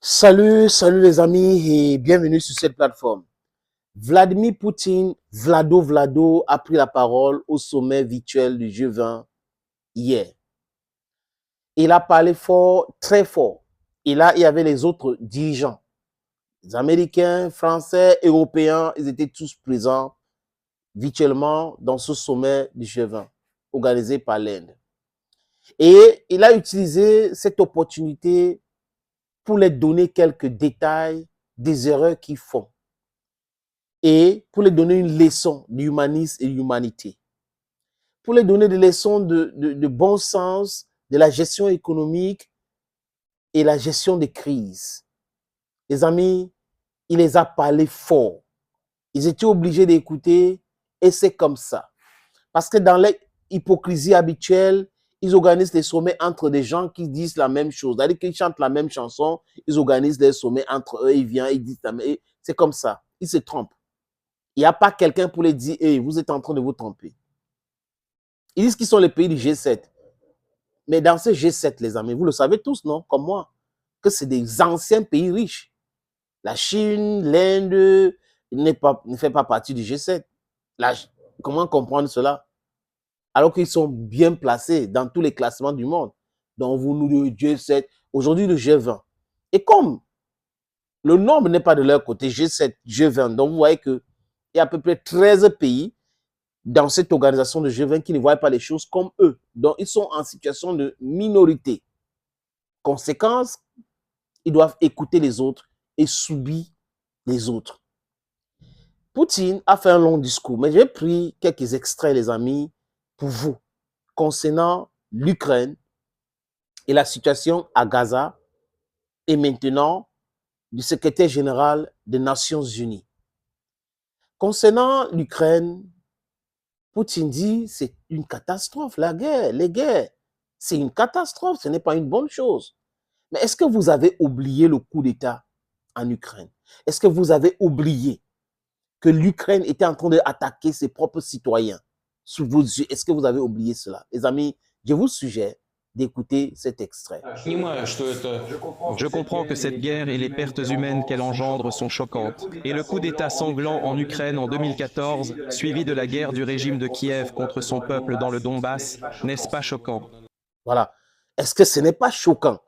Salut les amis et bienvenue sur cette plateforme. Vladimir Poutine, Vlado a pris la parole au sommet virtuel du G20 hier. Il a parlé fort, très fort. Et là, il y avait les autres dirigeants, les Américains, Français, Européens, ils étaient tous présents virtuellement dans ce sommet du G20 organisé par l'Inde. Et il a utilisé cette opportunité pour les donner quelques détails des erreurs qu'ils font et pour les donner une leçon d'humanisme et d'humanité, pour les donner des leçons de bon sens, de la gestion économique et la gestion des crises. Les amis, il les a parlé fort. Ils étaient obligés d'écouter et c'est comme ça. Parce que dans l'hypocrisie habituelle, ils organisent des sommets entre des gens qui disent la même chose. C'est-à-dire qu'ils chantent la même chanson, ils organisent des sommets entre eux, ils viennent, ils disent la même. C'est comme ça. Ils se trompent. Il n'y a pas quelqu'un pour les dire, hey, vous êtes en train de vous tromper. Ils disent qu'ils sont les pays du G7. Mais dans ce G7, les amis, vous le savez tous, non? Comme moi, que c'est des anciens pays riches. La Chine, l'Inde ne fait pas partie du G7. Comment comprendre cela? Alors qu'ils sont bien placés dans tous les classements du monde. Donc, vous nous dites G7, aujourd'hui le G20. Et comme le nombre n'est pas de leur côté, G7, G20, donc vous voyez qu'il y a à peu près 13 pays dans cette organisation de G20 qui ne voient pas les choses comme eux. Donc, ils sont en situation de minorité. Conséquence, ils doivent écouter les autres et subir les autres. Poutine a fait un long discours, mais j'ai pris quelques extraits, les amis, pour vous, concernant l'Ukraine et la situation à Gaza et maintenant du secrétaire général des Nations Unies. Concernant l'Ukraine, Poutine dit c'est une catastrophe, la guerre, les guerres. C'est une catastrophe, ce n'est pas une bonne chose. Mais est-ce que vous avez oublié le coup d'État en Ukraine? Est-ce que vous avez oublié que l'Ukraine était en train d'attaquer ses propres citoyens sous vos yeux? Est-ce que vous avez oublié cela? Les amis, je vous suggère d'écouter cet extrait. Je comprends que cette guerre et les pertes humaines qu'elle engendre sont choquantes. Et le coup d'État sanglant en Ukraine en 2014, suivi de la guerre du régime de Kiev contre son peuple dans le Donbass, n'est-ce pas choquant? Voilà. Est-ce que ce n'est pas choquant?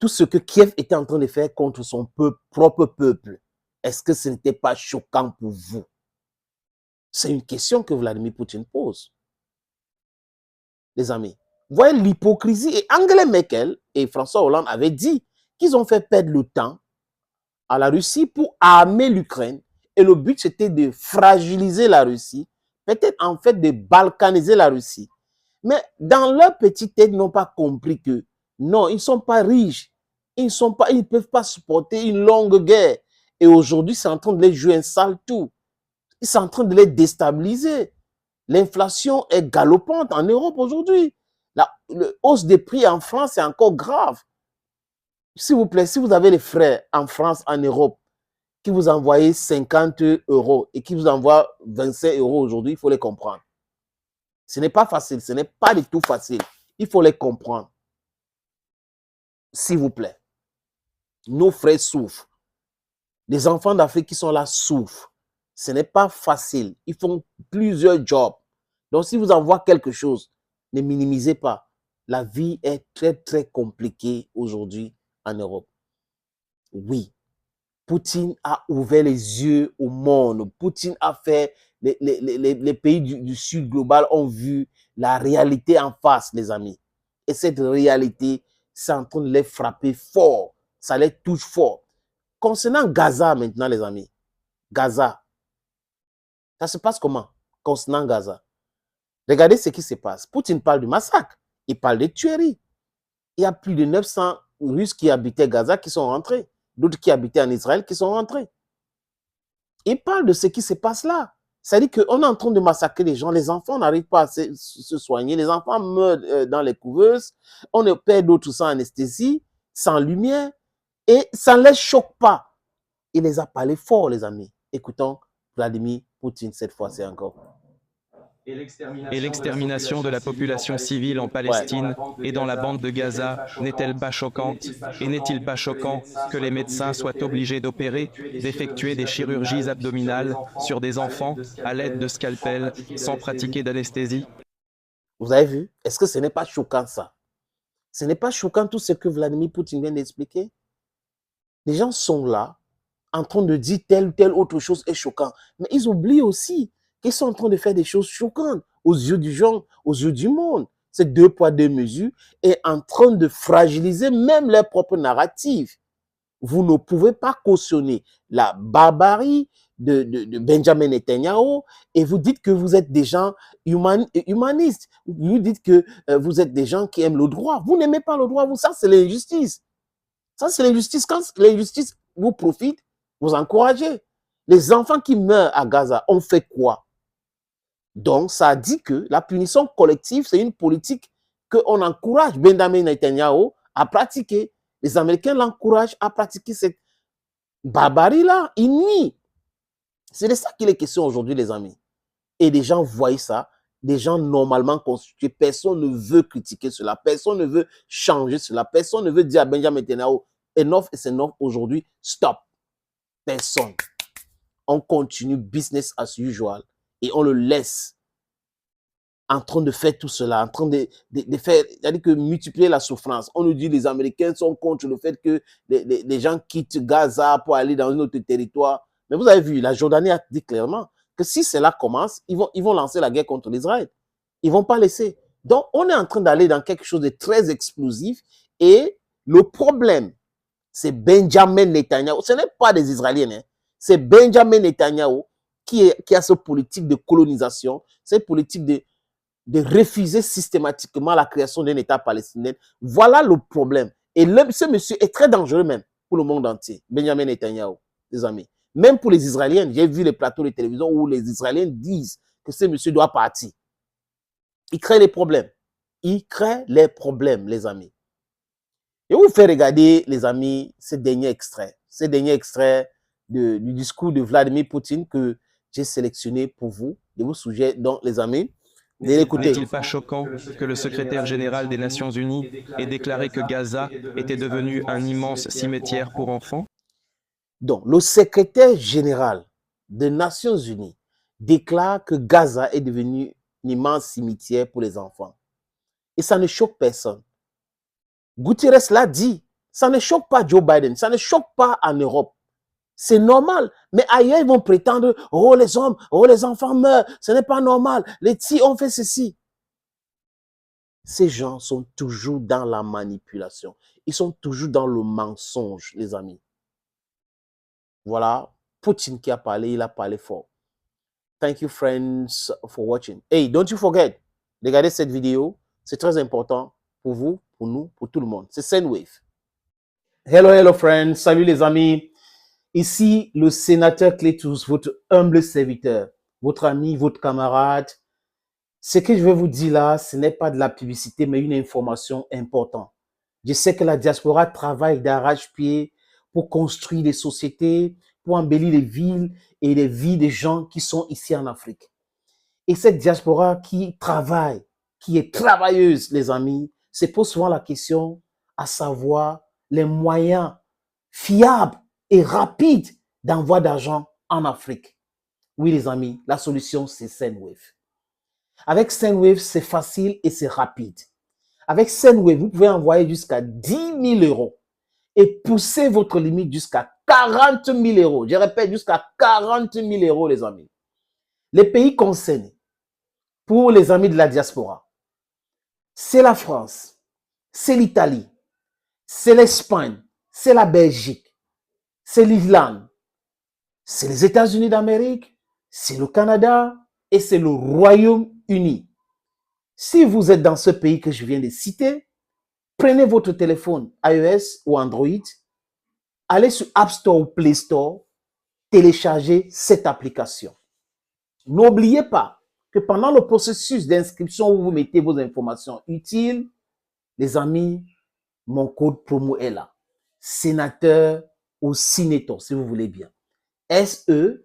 Tout ce que Kiev était en train de faire contre son propre peuple, est-ce que ce n'était pas choquant pour vous? C'est une question que Vladimir Poutine pose. Les amis, vous voyez l'hypocrisie. Et Angela Merkel et François Hollande avaient dit qu'ils ont fait perdre le temps à la Russie pour armer l'Ukraine. Et le but, c'était de fragiliser la Russie, peut-être en fait de balkaniser la Russie. Mais dans leur petite tête, ils n'ont pas compris que non, ils ne sont pas riches. Ils ne peuvent pas supporter une longue guerre. Et aujourd'hui, c'est en train de les jouer un sale tour. Ils sont en train de les déstabiliser. L'inflation est galopante en Europe aujourd'hui. La hausse des prix en France est encore grave. S'il vous plaît, si vous avez les frères en France, en Europe, qui vous envoient 50 € et qui vous envoient 25 € aujourd'hui, il faut les comprendre. Ce n'est pas facile, ce n'est pas du tout facile. Il faut les comprendre. S'il vous plaît. Nos frères souffrent. Les enfants d'Afrique qui sont là souffrent. Ce n'est pas facile. Ils font plusieurs jobs. Donc, si vous envoie quelque chose, ne minimisez pas. La vie est très, très compliquée aujourd'hui en Europe. Oui, Poutine a ouvert les yeux au monde. Poutine a fait, les pays du Sud global ont vu la réalité en face, les amis. Et cette réalité, c'est en train de les frapper fort. Ça les touche fort. Concernant Gaza maintenant, les amis. Gaza. Ça se passe comment? Concernant Gaza. Regardez ce qui se passe. Poutine parle du massacre. Il parle des tueries. Il y a plus de 900 Russes qui habitaient Gaza qui sont rentrés. D'autres qui habitaient en Israël qui sont rentrés. Il parle de ce qui se passe là. C'est-à-dire qu'on est en train de massacrer les gens. Les enfants n'arrivent pas à se soigner. Les enfants meurent dans les couveuses. On perd d'autres sans anesthésie, sans lumière. Et ça ne les choque pas. Il les a parlé fort, les amis. Écoutons Vladimir Poutine cette fois-ci encore. Et l'extermination de la population civile en Palestine et dans la bande de Gaza n'est-elle pas choquante? Et n'est-il pas choquant que les médecins soient obligés d'opérer, d'effectuer des chirurgies abdominales sur des enfants à l'aide de scalpels sans pratiquer d'anesthésie? Vous avez vu? Est-ce que ce n'est pas choquant ça? Ce n'est pas choquant tout ce que Vladimir Poutine vient d'expliquer? Les gens sont là en train de dire telle ou telle autre chose est choquant. Mais ils oublient aussi qu'ils sont en train de faire des choses choquantes aux yeux du genre, aux yeux du monde. Ces deux poids, deux mesures est en train de fragiliser même leur propre narratif. Vous ne pouvez pas cautionner la barbarie de Benjamin Netanyahu et vous dites que vous êtes des gens humanistes. Vous dites que vous êtes des gens qui aiment le droit. Vous n'aimez pas le droit, vous, ça c'est l'injustice. Ça c'est l'injustice. Quand l'injustice vous profite, vous encouragez. Les enfants qui meurent à Gaza ont fait quoi? Donc, ça dit que la punition collective, c'est une politique qu'on encourage Benjamin Netanyahu à pratiquer. Les Américains l'encouragent à pratiquer cette barbarie-là. Ils nient. C'est de ça qu'il est question aujourd'hui, les amis. Et les gens voient ça, des gens normalement constitués. Personne ne veut critiquer cela. Personne ne veut changer cela. Personne ne veut dire à Benjamin Netanyahu, enough is enough aujourd'hui, stop. Personne. On continue business as usual et on le laisse en train de faire tout cela, en train de faire, c'est-à-dire que multiplier la souffrance. On nous dit que les Américains sont contre le fait que les gens quittent Gaza pour aller dans un autre territoire. Mais vous avez vu, la Jordanie a dit clairement que si cela commence, ils vont lancer la guerre contre l'Israël. Ils ne vont pas laisser. Donc, on est en train d'aller dans quelque chose de très explosif et le problème, c'est Benjamin Netanyahu. Ce n'est pas des Israéliens, hein. C'est Benjamin Netanyahu qui a cette politique de colonisation, cette politique de refuser systématiquement la création d'un État palestinien. Voilà le problème. Et ce monsieur est très dangereux même pour le monde entier, Benjamin Netanyahu, les amis. Même pour les Israéliens, j'ai vu les plateaux de télévision où les Israéliens disent que ce monsieur doit partir. Il crée les problèmes. Il crée les problèmes, les amis. Et on vous fait regarder, les amis, ces derniers extraits du discours de Vladimir Poutine que j'ai sélectionné pour vous. Je vous suggère donc, les amis, de l'écouter. N'est-il pas choquant que le secrétaire général des Nations Unies ait déclaré que Gaza était devenu un immense cimetière pour enfants? Donc, le secrétaire général des Nations Unies déclare que Gaza est devenu un immense cimetière pour les enfants. Et ça ne choque personne. Guterres l'a dit, ça ne choque pas Joe Biden, ça ne choque pas en Europe. C'est normal. Mais ailleurs, ils vont prétendre, oh les hommes, oh les enfants meurent, ce n'est pas normal, les petits ont fait ceci. Ces gens sont toujours dans la manipulation. Ils sont toujours dans le mensonge, les amis. Voilà, Poutine qui a parlé, il a parlé fort. Thank you, friends, for watching. Hey, don't you forget, regardez cette vidéo. C'est très important pour vous, pour nous, pour tout le monde. C'est Sendwave. Hello, hello, friends. Salut, les amis. Ici, le sénateur Clétus, votre humble serviteur, votre ami, votre camarade. Ce que je vais vous dire là, ce n'est pas de la publicité, mais une information importante. Je sais que la diaspora travaille d'arrache-pied pour construire des sociétés, pour embellir les villes et les vies des gens qui sont ici en Afrique. Et cette diaspora qui travaille, qui est travailleuse, les amis, se pose souvent la question à savoir les moyens fiables et rapides d'envoi d'argent en Afrique. Oui, les amis, la solution, c'est Sendwave. Avec Sendwave, c'est facile et c'est rapide. Avec Sendwave, vous pouvez envoyer jusqu'à 10 000 euros et pousser votre limite jusqu'à 40 000 euros. Je répète, jusqu'à 40 000 euros, les amis. Les pays concernés, pour les amis de la diaspora, c'est la France, c'est l'Italie, c'est l'Espagne, c'est la Belgique, c'est l'Irlande, c'est les États-Unis d'Amérique, c'est le Canada et c'est le Royaume-Uni. Si vous êtes dans ce pays que je viens de citer, prenez votre téléphone iOS ou Android, allez sur App Store ou Play Store, téléchargez cette application. N'oubliez pas que pendant le processus d'inscription où vous mettez vos informations utiles, les amis, mon code promo est là. Sénateur ou Sénator, si vous voulez bien. S-E-N-A-T-O-R.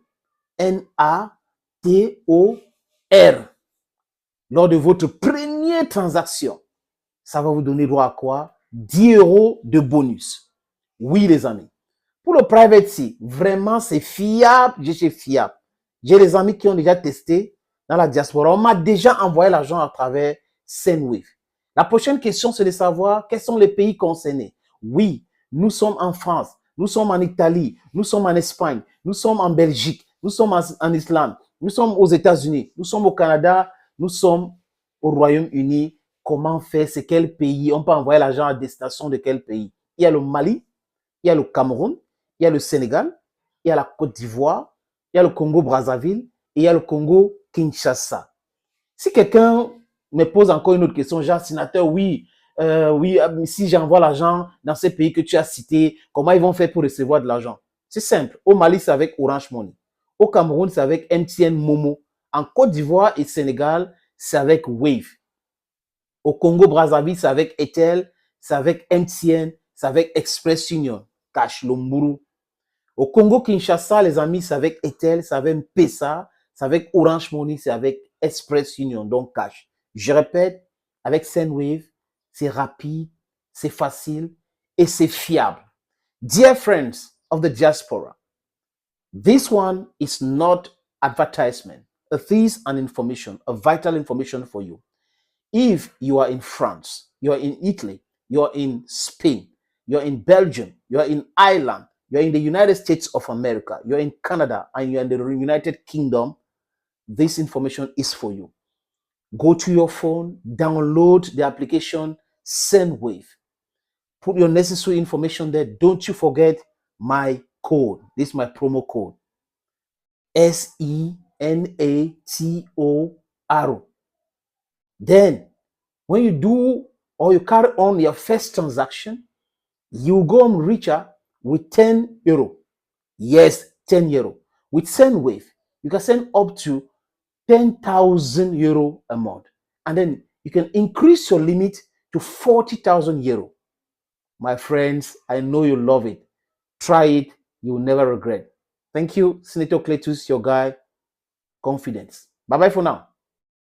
lors de votre première transaction, ça va vous donner droit à quoi? 10 € de bonus. Oui, les amis. Pour le private sea, vraiment, c'est fiable. Je suis fiable. J'ai des amis qui ont déjà testé dans la diaspora. On m'a déjà envoyé l'argent à travers Sendwave. La prochaine question, c'est de savoir quels sont les pays concernés. Oui, nous sommes en France, nous sommes en Italie, nous sommes en Espagne, nous sommes en Belgique, nous sommes en Islande, nous sommes aux États-Unis, nous sommes au Canada, nous sommes au Royaume-Uni. Comment faire? C'est quel pays? On peut envoyer l'argent à destination de quel pays? Il y a le Mali, il y a le Cameroun, il y a le Sénégal, il y a la Côte d'Ivoire, il y a le Congo-Brazzaville et il y a le Congo-Kinshasa. Si quelqu'un me pose encore une autre question, genre, sénateur, oui, si j'envoie l'argent dans ces pays que tu as cités, comment ils vont faire pour recevoir de l'argent? C'est simple. Au Mali, c'est avec Orange Money. Au Cameroun, c'est avec MTN Momo. En Côte d'Ivoire et Sénégal, c'est avec Wave. Au Congo-Brazzaville, c'est avec Etel, c'est avec MTN, c'est avec Express Union, Cash Lomburu. Au Congo-Kinshasa, les amis, c'est avec Etel, c'est avec Pesa, c'est avec Orange Money, c'est avec Express Union, donc Cash. Je répète, avec Sendwave, c'est rapide, c'est facile et c'est fiable. Dear friends of the diaspora, this one is not advertisement. It is an information, a vital information for you. If you are in France, you are in Italy, you are in Spain, you are in Belgium, you are in Ireland, you are in the United States of America, you are in Canada, and you are in the United Kingdom, this information is for you. Go to your phone, download the application Sendwave. Put your necessary information there. Don't you forget my code. This is my promo code. SENATOR. Then, when you do or you carry on your first transaction, you go on richer with 10 euro. Yes, 10 euro. With Sendwave, you can send up to 10,000 euro a month. And then you can increase your limit to 40,000 euro. My friends, I know you love it. Try it. You will never regret. Thank you, Senator Cletus, your guy. Confidence. Bye-bye for now.